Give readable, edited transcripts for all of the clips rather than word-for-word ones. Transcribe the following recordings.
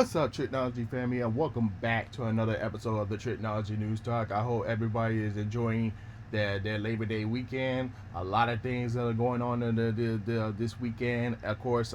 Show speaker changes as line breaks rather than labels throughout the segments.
What's up, Tricology family, and welcome back to another episode of the Tricology News Talk. I hope everybody is enjoying their Labor Day weekend. A lot of things that are going on in this weekend. Of course,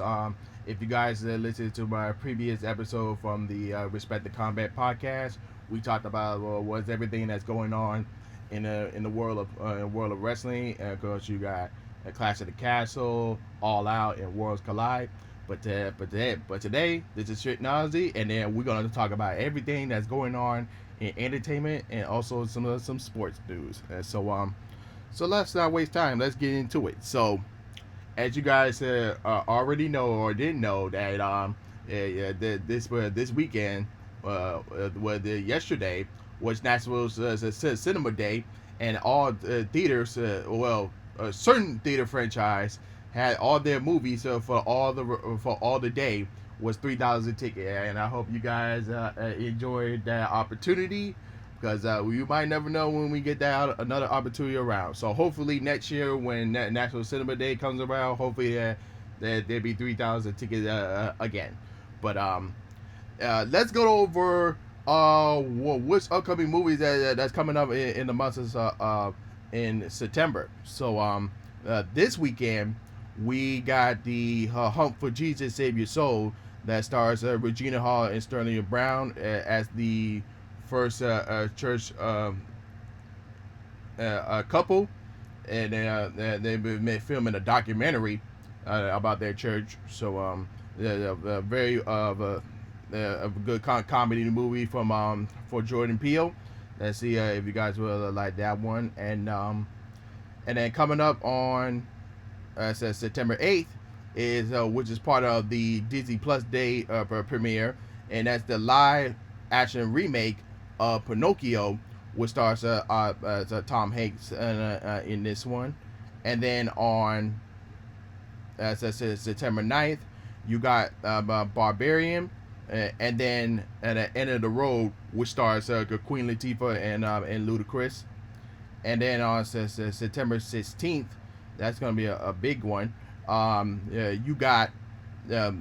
if you guys listened to my previous episode from the Respect the Combat podcast, we talked about what's everything that's going on in the world of wrestling. And of course, you got Clash of the Castle, All Out, and Worlds Collide. But today, this is Tricology, and then we're gonna talk about everything that's going on in entertainment and also some sports news. So let's not waste time. Let's get into it. So, as you guys already know or didn't know that this weekend yesterday was National Cinema Day, and all theaters, certain theater franchise had all their movies for all the day was $3 a ticket, and I hope you guys enjoyed that opportunity, because you might never know when we get that another opportunity around. So hopefully next year when National Cinema Day comes around, hopefully there'll be $3 tickets again. But let's go over which upcoming movies that's coming up in the months in September. So this weekend we got the Hunt for Jesus Save Your Soul that stars Regina Hall and Sterling Brown as the first church couple, and they've been filming a documentary about their church. So a very a good comedy movie from for Jordan Peele. Let's see if you guys will like that one. And then coming up on September 8th is which is part of the Disney Plus Day premiere, and that's the live action remake of Pinocchio, which stars Tom Hanks in this one. And then on September 9th, you got Barbarian, and then at the end of the road, which stars Queen Latifah and Ludacris. And then on September 16th, that's going to be a big one. You got The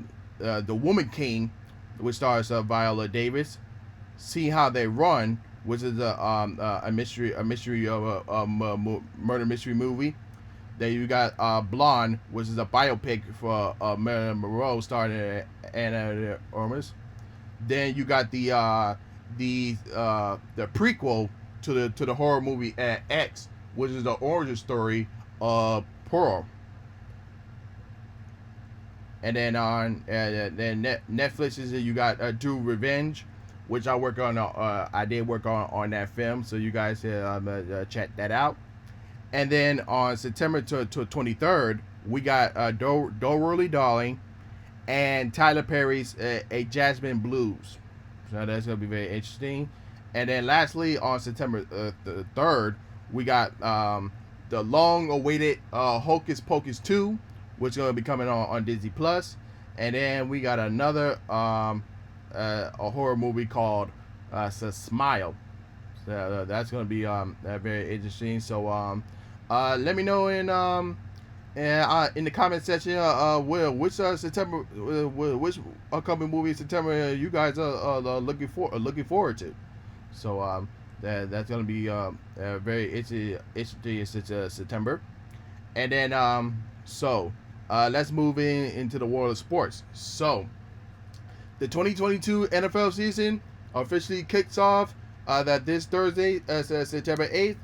Woman King, which stars Viola Davis. See How They Run, which is a murder mystery movie. Then you got Blonde, which is a biopic for Marilyn Monroe, starring Anna Ormus. Then you got the prequel to the horror movie X, which is the origin story of Pearl. And then on Netflix is you got Do Revenge, which I did work on that film, so you guys check that out. And then on September 23rd, we got Dorothy Darling and Tyler Perry's A Jasmine Blues. So that's gonna be very interesting. And then lastly, on September 3rd, we got the long-awaited Hocus Pocus 2, which is going to be coming on Disney Plus. And then we got another a horror movie called Smile. So that's going to be very interesting. So let me know in the comment section which September which upcoming movie in September you guys are looking forward to. So that's going to be very interesting September. And then let's move into the world of sports. So the 2022 NFL season officially kicks off that this Thursday, September 8th,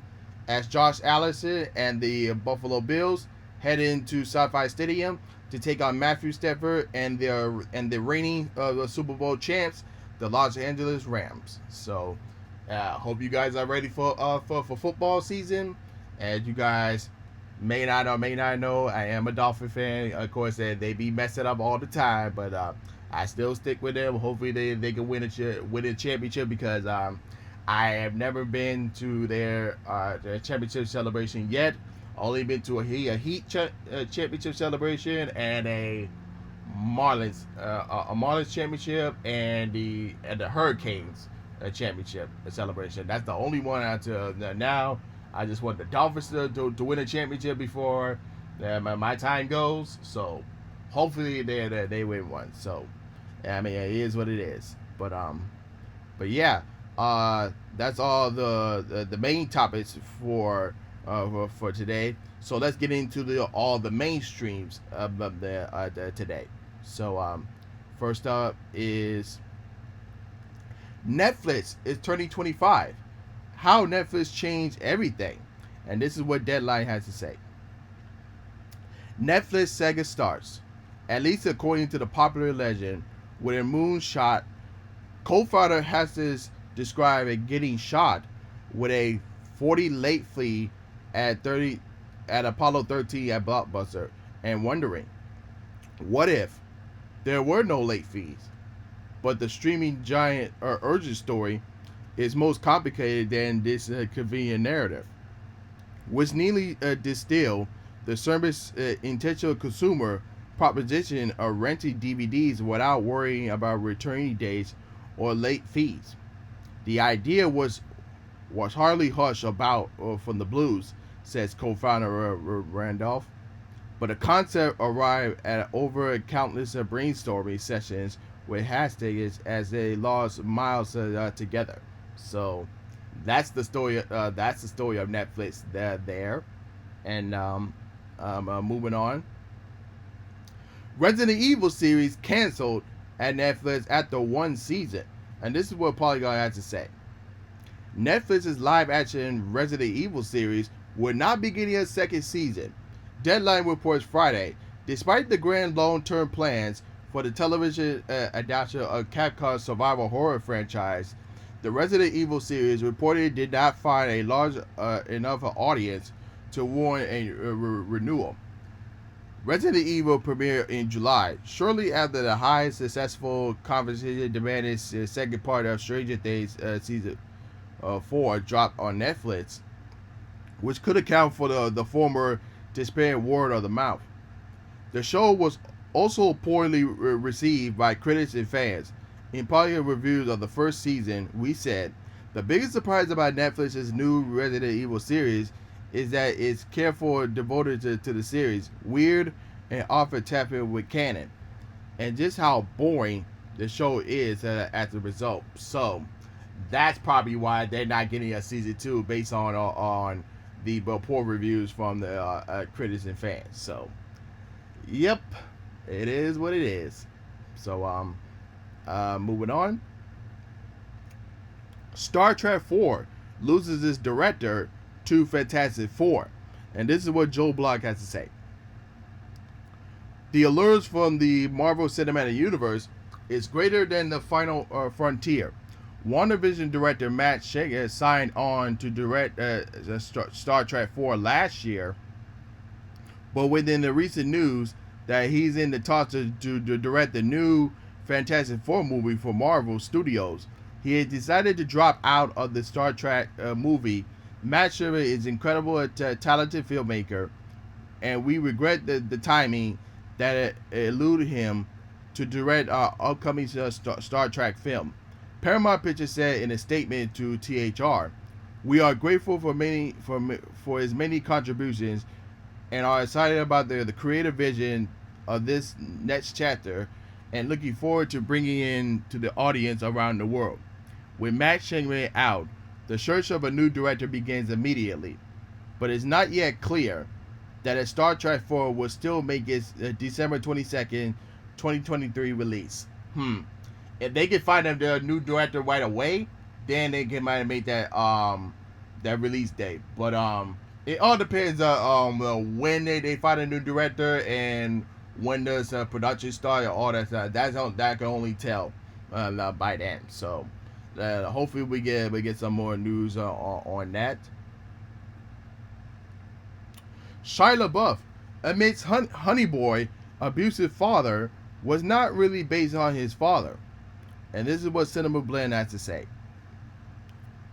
as Josh Allen and the Buffalo Bills head into SoFi Stadium to take on Matthew Stafford and the reigning Super Bowl champs, the Los Angeles Rams. So hope you guys are ready for football season. As you guys may not or may not know, I am a Dolphin fan. Of course, they be messing up all the time, but I still stick with them. Hopefully, they can win a championship, because I have never been to their championship celebration yet. Only been to a Heat championship celebration and a Marlins championship and the Hurricanes championship celebration. That's the only one until now. I just want the Dolphins to win a championship before my time goes. So hopefully they win one. So I mean, it is what it is. But yeah, that's all the main topics for today. So let's get into all the mainstreams of the today. So first up is Netflix is turning 25. How Netflix changed everything, and this is what Deadline has to say. Netflix saga starts, at least according to the popular legend, with a moonshot. Co-founder has this described as getting shot with a 40 late fee at 30 at Apollo 13 at Blockbuster, and wondering, what if there were no late fees? But the streaming giant urgent story is most complicated than this convenient narrative, which neatly distill the service intentional consumer proposition of renting DVDs without worrying about returning dates or late fees. The idea was hardly hushed about from the blues, says co-founder Randolph, but the concept arrived at over countless brainstorming sessions with hashtags as they lost miles together. So that's the story. That's the story of Netflix there. And moving on, Resident Evil series canceled at Netflix after one season, and this is what Polygon had to say. Netflix's live-action Resident Evil series will not be getting a second season. Deadline reports Friday, despite the grand long-term plans for the television adaptation of Capcom's survival horror franchise, the Resident Evil series reportedly did not find a large enough audience to warrant a renewal. Resident Evil premiered in July, shortly after the highly successful conversation demanded second part of Stranger Things season 4 dropped on Netflix, which could account for the former disparate word of the mouth. The show was also poorly received by critics and fans. In popular reviews of the first season, we said, the biggest surprise about Netflix's new Resident Evil series is that it's careful devoted to the series, weird, and often tapping with canon, and just how boring the show is as a result. So that's probably why they're not getting a season 2 based on the poor reviews from the critics and fans. So, yep, it is what it is. So moving on. Star Trek 4 loses its director to Fantastic Four, and this is what Joe Block has to say. The allures from the Marvel Cinematic Universe is greater than the final frontier. WandaVision director Matt Shager signed on to direct Star Trek 4 last year, but within the recent news that he's in the talks to direct the new Fantastic Four movie for Marvel Studios, he has decided to drop out of the Star Trek movie. Matt Shaver is incredible talented filmmaker, and we regret the timing that it eluded him to direct our upcoming Star Trek film. Paramount Pictures said in a statement to THR, "We are grateful for his many contributions and are excited about the creative vision of this next chapter and looking forward to bringing in to the audience around the world." With Matt Shangri out, the search of a new director begins immediately, but it's not yet clear that a Star Trek 4 will still make its December 22nd, 2023 release. If they can find a new director right away, then they might make that release date. But it all depends on when they find a new director and when does production start and all that stuff. That can only tell by then. So hopefully we get some more news on that. Shia LaBeouf admits Honey Boy abusive father was not really based on his father, and this is what Cinema Blend has to say.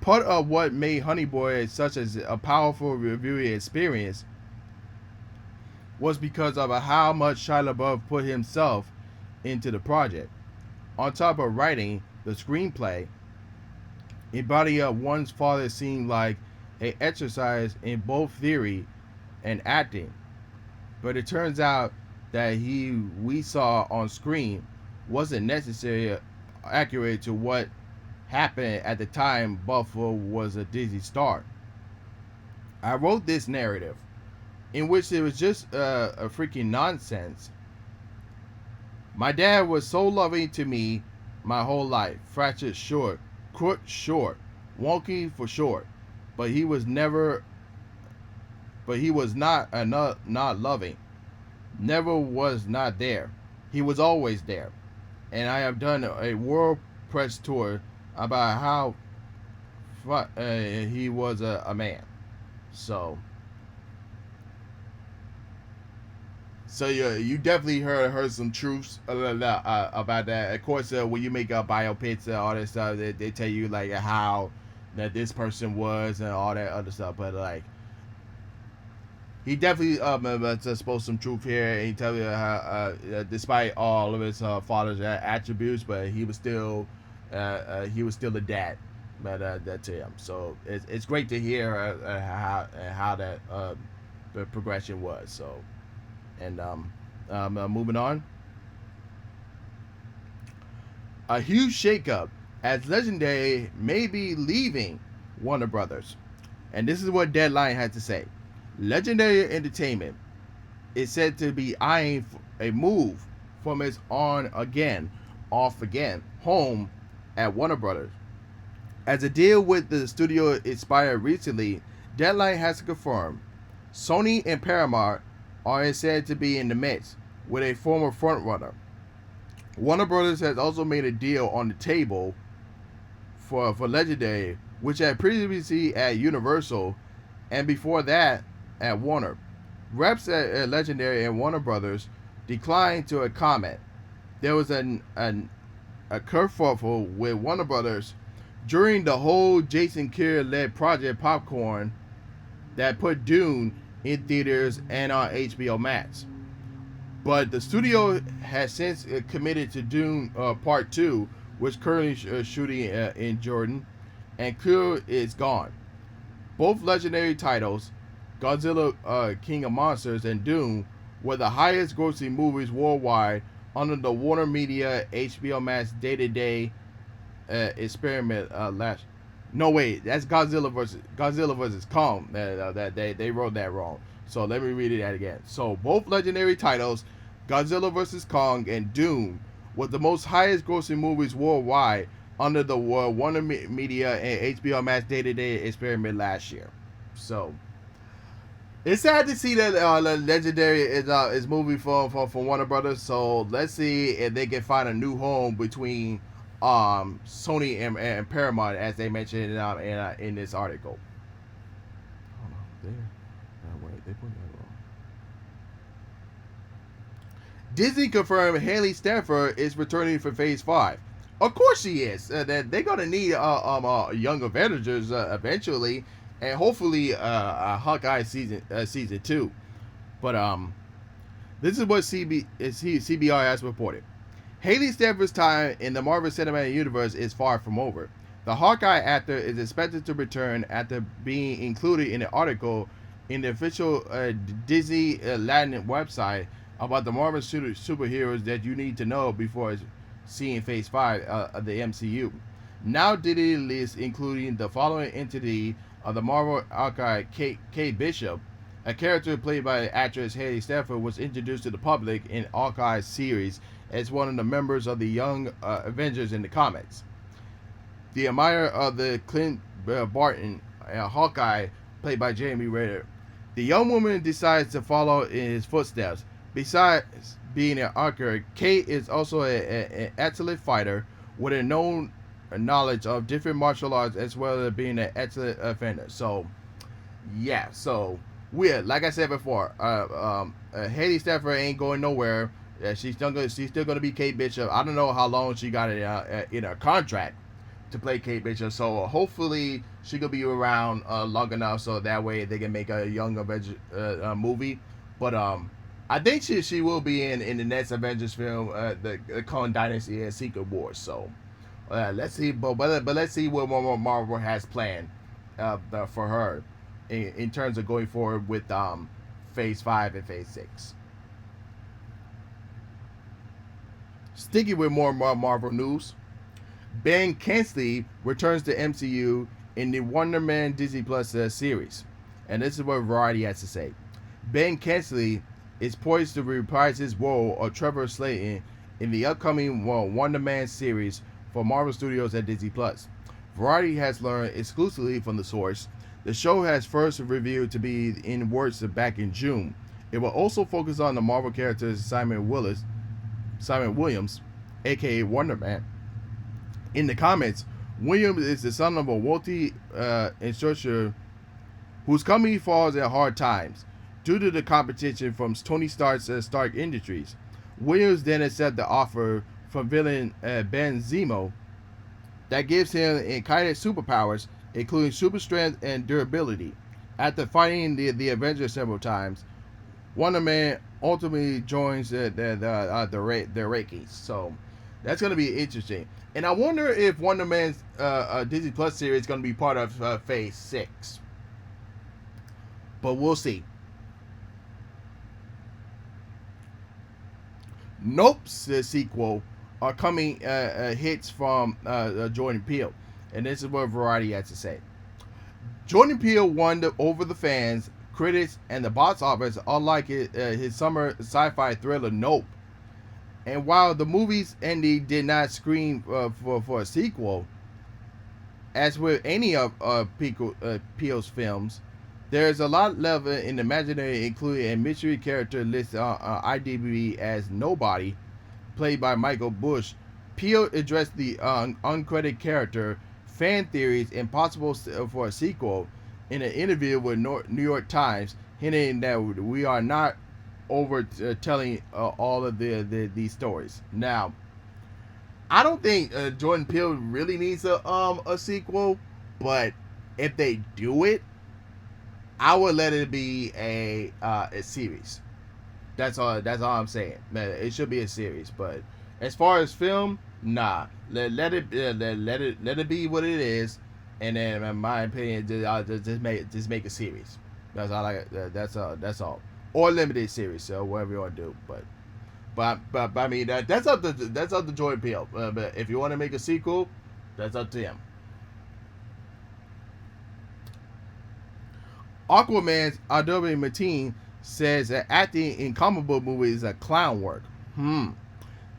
Part of what made Honey Boy such a powerful viewing experience was because of how much Shia LaBeouf put himself into the project. On top of writing the screenplay, embodying of one's father seemed like an exercise in both theory and acting, but it turns out that we saw on screen wasn't necessarily accurate to what happened at the time Buffalo was a Disney star. I wrote this narrative in which it was just a freaking nonsense. My dad was so loving to me my whole life. Fractured short, crooked short, wonky for short. But he was never, but he was not loving. Never was not there. He was always there. And I have done a world press tour about how he was a man. So you definitely heard some truths about that. Of course, when you make biopics and all that stuff, they tell you like how that this person was and all that other stuff. But like he definitely exposed some truth here, and he tell you how despite all of his father's attributes, but he was still a dad. But that to him. So it's great to hear how that the progression was. So. And moving on. A huge shakeup as Legendary may be leaving Warner Brothers. And this is what Deadline had to say. Legendary Entertainment is said to be eyeing a move from its on again, off again, home at Warner Brothers. As a deal with the studio expired recently, Deadline has confirmed Sony and Paramount are said to be in the mix with a former frontrunner. Warner Brothers has also made a deal on the table for Legendary, which had previously at Universal and before that at Warner. Reps at Legendary and Warner Brothers declined to comment. There was a kerfuffle with Warner Brothers during the whole Jason Kidd-led Project Popcorn that put Dune in theaters and on HBO Max. But the studio has since committed to Dune Part 2, which currently shooting in Jordan, and Kidd is gone. Both Legendary titles, Godzilla King of Monsters and Dune, were the highest grossing movies worldwide under the Warner Media HBO Max day-to-day experiment last. No wait, that's Godzilla versus Kong. That they wrote that wrong. So let me read it out again. So both Legendary titles, Godzilla vs. Kong and Dune, were the most highest grossing movies worldwide under the Warner Media and HBO Max day-to-day experiment last year. So it's sad to see that Legendary is moving from Warner Brothers. So let's see if they can find a new home between Sony and Paramount, as they mentioned in this article. Oh no, wait, they put that wrong. Disney confirmed Haley Stanfield is returning for Phase 5. Of course she is. That they're gonna need young Avengers eventually, and hopefully Hawkeye season 2. But this is what CBR has reported. Haley Stanfield's time in the Marvel Cinematic Universe is far from over. The Hawkeye actor is expected to return after being included in an article in the official Disney Latin website about the Marvel superheroes that you need to know before seeing Phase 5 of the MCU. Now Disney lists including the following entity of the Marvel Hawkeye. Kate Bishop, a character played by actress Haley Stanfield, was introduced to the public in Hawkeye's series as one of the members of the Young Avengers in the comics. The admirer of the Clint Barton Hawkeye, played by Jamie Renner. The young woman decides to follow in his footsteps. Besides being an archer, Kate is also an excellent fighter with a known knowledge of different martial arts as well as being an excellent offender. So, yeah, so weird. Like I said before, Haley Stanfield ain't going nowhere. She's still gonna be Kate Bishop. I don't know how long she got it in her contract to play Kate Bishop. So hopefully she could be around long enough so that way they can make a young Avengers movie. But I think she will be in the next Avengers film, the Kong Dynasty and Secret Wars. So let's see. But let's see what Marvel has planned for her in terms of going forward with Phase 5 and Phase 6. Sticking with more Marvel news, Ben Kingsley returns to MCU in the Wonder Man Disney Plus series. And this is what Variety has to say. Ben Kingsley is poised to reprise his role of Trevor Slayton in the upcoming Wonder Man series for Marvel Studios at Disney Plus. Variety has learned exclusively from the source. The show has first revealed to be in works back in June. It will also focus on the Marvel characters Simon Williams, aka Wonder Man. In the comments, Williams is the son of a wealthy instructor whose company falls at hard times due to the competition from Tony Stark's Stark Industries. Williams then accepts the offer from villain Ben Zemo that gives him incarnate superpowers, including super strength and durability. After fighting the Avengers several times, Wonder Man ultimately joins the Reikis. So that's going to be interesting. And I wonder if Wonder Man's Disney Plus series is going to be part of Phase 6. But we'll see. Nope's sequel are coming hits from Jordan Peele. And this is what Variety has to say. Jordan Peele won over the fans, critics, and the box office, unlike his summer sci-fi thriller Nope. And while the movie's ending did not scream for a sequel, as with any of Peele's films, there's a lot left in the imaginary, including a mystery character listed on IMDb as Nobody, played by Michael Bush. Peele addressed the uncredited character, fan theories, and possible for a sequel in an interview with New York Times, hinting that we are not over telling all of these stories. Now, I don't think Jordan Peele really needs a sequel, but if they do it, I would let it be a series. That's all I'm saying. Man, it should be a series. But as far as film, nah. Let it be what it is. And then, in my opinion, just make a series. That's all. That's all. Or limited series, so whatever you want to do. But I mean that's up to Jordan Peele. But if you want to make a sequel, that's up to him. Aquaman's Adobe Martin says that acting in comic book movies is a clown work.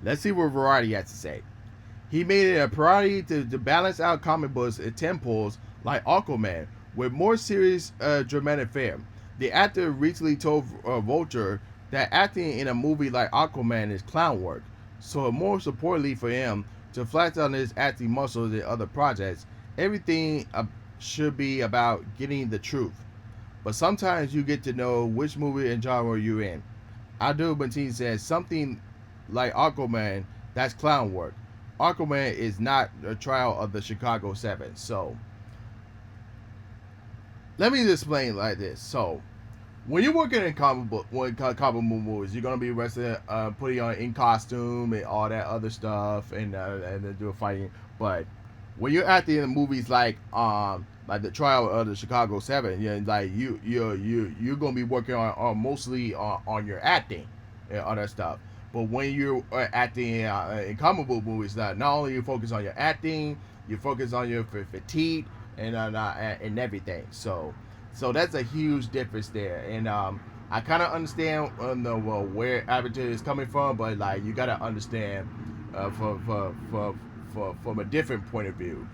Let's see what Variety has to say. He made it a priority to balance out comic books and tentpoles like Aquaman with more serious dramatic fare. The actor recently told Vulture that acting in a movie like Aquaman is clown work, so more importantly for him to flex on his acting muscles in other projects, everything should be about getting the truth. But sometimes you get to know which movie and genre you're in. Abdul Mateen says something like Aquaman, that's clown work. Aquaman is not a trial of the Chicago 7. So, let me just explain like this. So, when you're working in comic book movies, you're gonna be wrestling, putting on in costume and all that other stuff, and do fighting. But when you're acting in movies like the trial of the Chicago 7, like you're gonna be working on mostly on your acting and all that stuff. But when you're acting in comic book movies, not only you focus on your acting, you focus on your fatigue and everything. So that's a huge difference there. And I kind of understand where Avatar is coming from, but like you gotta understand from a different point of view,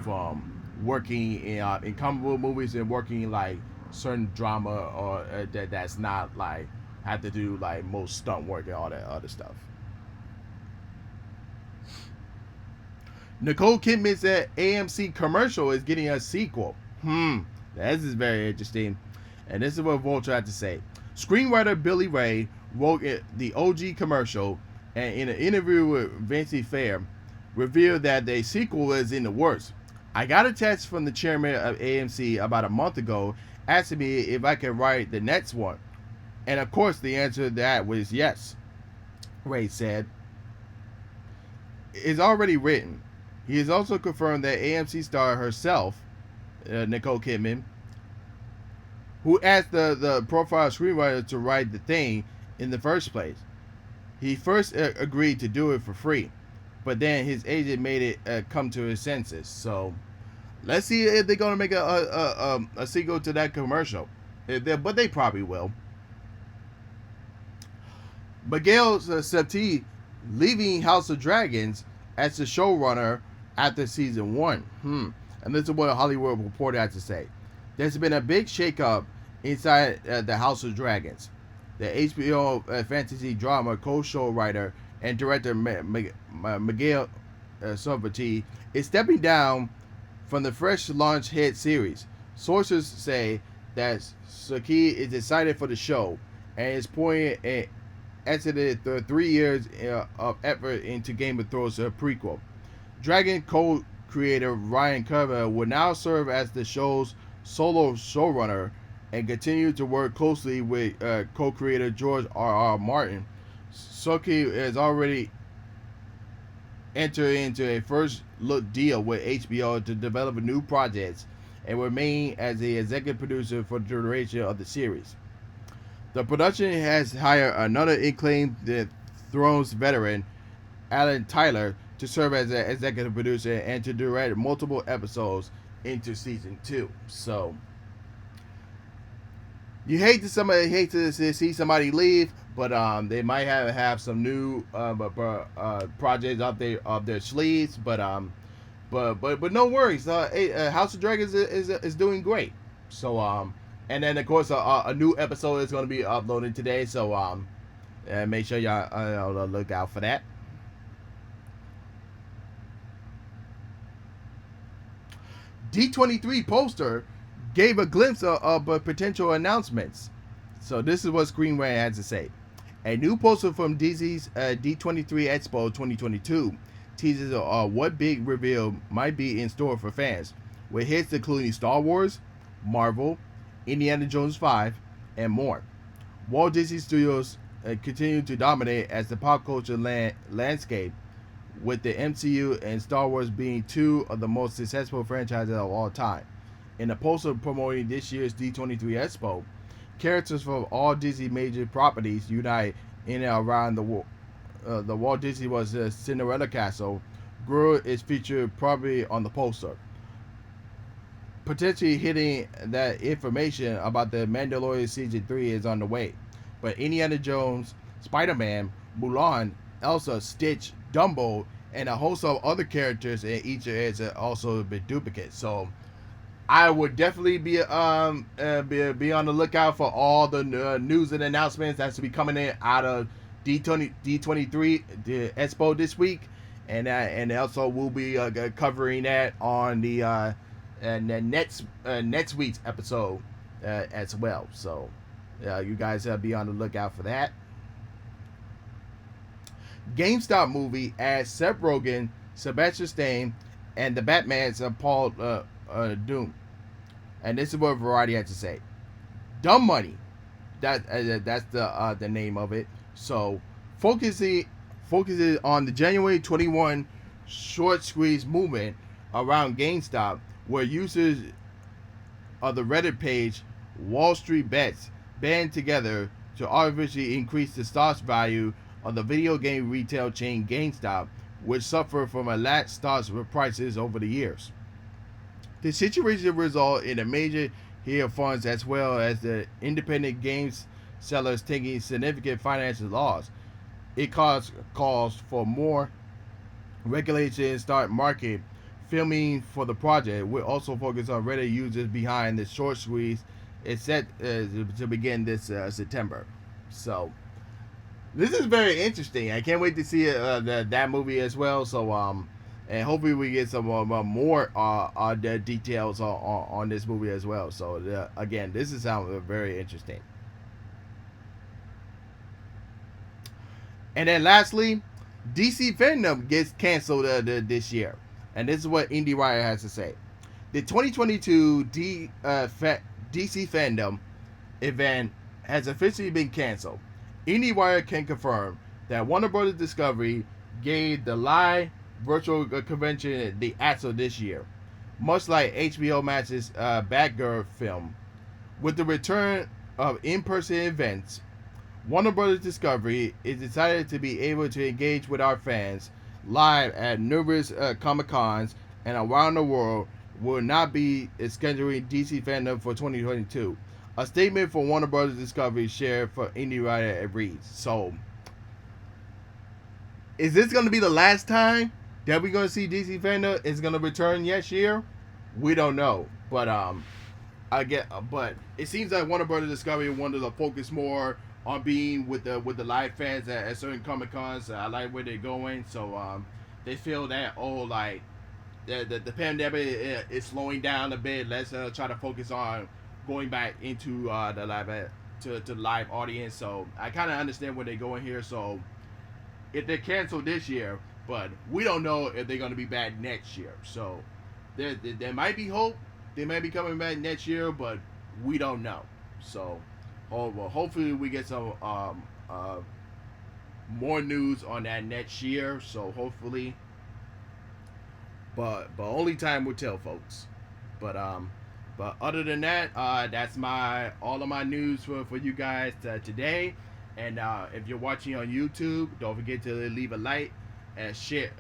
from working in comic book movies and working like certain drama or that's not like have to do like most stunt work and all that other stuff. Nicole Kidman said AMC commercial is getting a sequel. This is very interesting. And this is what Vulture had to say. Screenwriter Billy Ray wrote the OG commercial, and in an interview with Vanity Fair, revealed that the sequel is in the works. I got a text from the chairman of AMC about a month ago asking me if I could write the next one. And of course the answer to that was yes, Ray said. It's already written. He has also confirmed that AMC star herself, Nicole Kidman, who asked the profile screenwriter to write the thing in the first place. He first agreed to do it for free, but then his agent made it come to his senses. So let's see if they're gonna make a sequel to that commercial. But they probably will. Miguel Septi leaving House of Dragons as the showrunner after season 1. And this is what a Hollywood Reporter had to say. There's been a big shakeup inside the House of Dragons. The HBO fantasy drama co-show writer and director Miguel Sorvati is stepping down from the fresh launch hit series. Sources say that Saki is excited for the show and is pouring exited the 3 years of effort into Game of Thrones prequel. Dragon co-creator Ryan Coogler will now serve as the show's solo showrunner and continue to work closely with co-creator George R.R. Martin. Soki has already entered into a first-look deal with HBO to develop new projects and remain as the executive producer for the duration of the series. The production has hired another acclaimed Thrones veteran, Alan Tyler, to serve as an executive producer and to direct multiple episodes into season 2. So you hate to see somebody leave, but they might have some new projects up their sleeves. But no worries. House of Dragons is doing great. So and then of course a new episode is going to be uploaded today. So make sure y'all look out for that. D23 poster gave a glimpse of potential announcements. So this is what Screenway had to say. A new poster from DC's D23 Expo 2022 teases what big reveal might be in store for fans, with hits including Star Wars, Marvel, Indiana Jones 5, and more. Walt Disney Studios continue to dominate as the pop culture landscape, with the MCU and Star Wars being two of the most successful franchises of all time. In a poster promoting this year's D23 Expo, characters from all Disney major properties unite in and around the Walt Disney was Cinderella Castle. Gru is featured probably on the poster, potentially hitting that information about the Mandalorian Season 3 is on the way. But Indiana Jones, Spider-Man, Mulan, Elsa, Stitch, Dumbo, and a host of other characters in each has also been duplicates. So I would definitely be on the lookout for all the news and announcements that's to be coming in out of D23 the Expo this week, and also we'll be covering that on the next week's episode as well. So you guys be on the lookout for that. GameStop movie adds Seth Rogen, Sebastian Stan, and the Batman's Paul Doom. And this is what Variety had to say. Dumb Money. That's the name of it. So focuses on the January 21 short squeeze movement around GameStop, where users of the Reddit page Wall Street Bets band together to artificially increase the stock's value of the video game retail chain GameStop, which suffered from a lax stock prices over the years. The situation resulted in a major hit of funds, as well as the independent games sellers taking significant financial loss. It calls for more regulation in stock market. Filming for the project will also focus on Reddit users behind the short squeeze. It's set to begin this September. So this is very interesting. I can't wait to see that movie as well. So and hopefully we get some more details on this movie as well. So again, this is sounding very interesting. And then lastly, DC Fandom gets canceled this year. And this is what IndieWire has to say. The 2022 DC Fandom event has officially been canceled. IndieWire can confirm that Warner Bros. Discovery gave the live virtual convention the axle this year, much like HBO Max's Batgirl film. With the return of in-person events, Warner Brothers Discovery is excited to be able to engage with our fans live at numerous Comic Cons and around the world. Will not be scheduling DC fandom for 2022. A statement from Warner Brothers Discovery shared for Indie Writer it reads. So, is this going to be the last time that we're going to see DC fandom is going to return next year? We don't know, but but it seems like Warner Brothers Discovery wanted to focus more on being with the live fans at certain Comic Cons. I like where they're going, so they feel that like the pandemic is slowing down a bit. Let's try to focus on going back into the live to live audience. So I kind of understand where they're going here. So if they cancel this year, but we don't know if they're going to be back next year. So there might be hope. They might be coming back next year, but we don't know. So hopefully we get some more news on that next year. So hopefully, but only time will tell, folks. But other than that, that's all of my news for you guys today. And if you're watching on YouTube, don't forget to leave a like and share.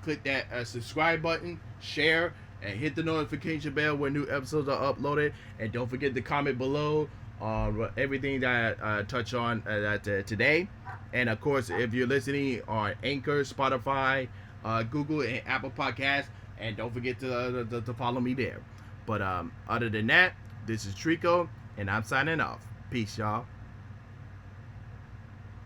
Click that subscribe button, share, and hit the notification bell when new episodes are uploaded. And don't forget to comment below on everything that I touch on today. And of course, if you're listening on Anchor, Spotify, Google, and Apple Podcasts, and don't forget to follow me there. But other than that, this is Trico, and I'm signing off. Peace, y'all.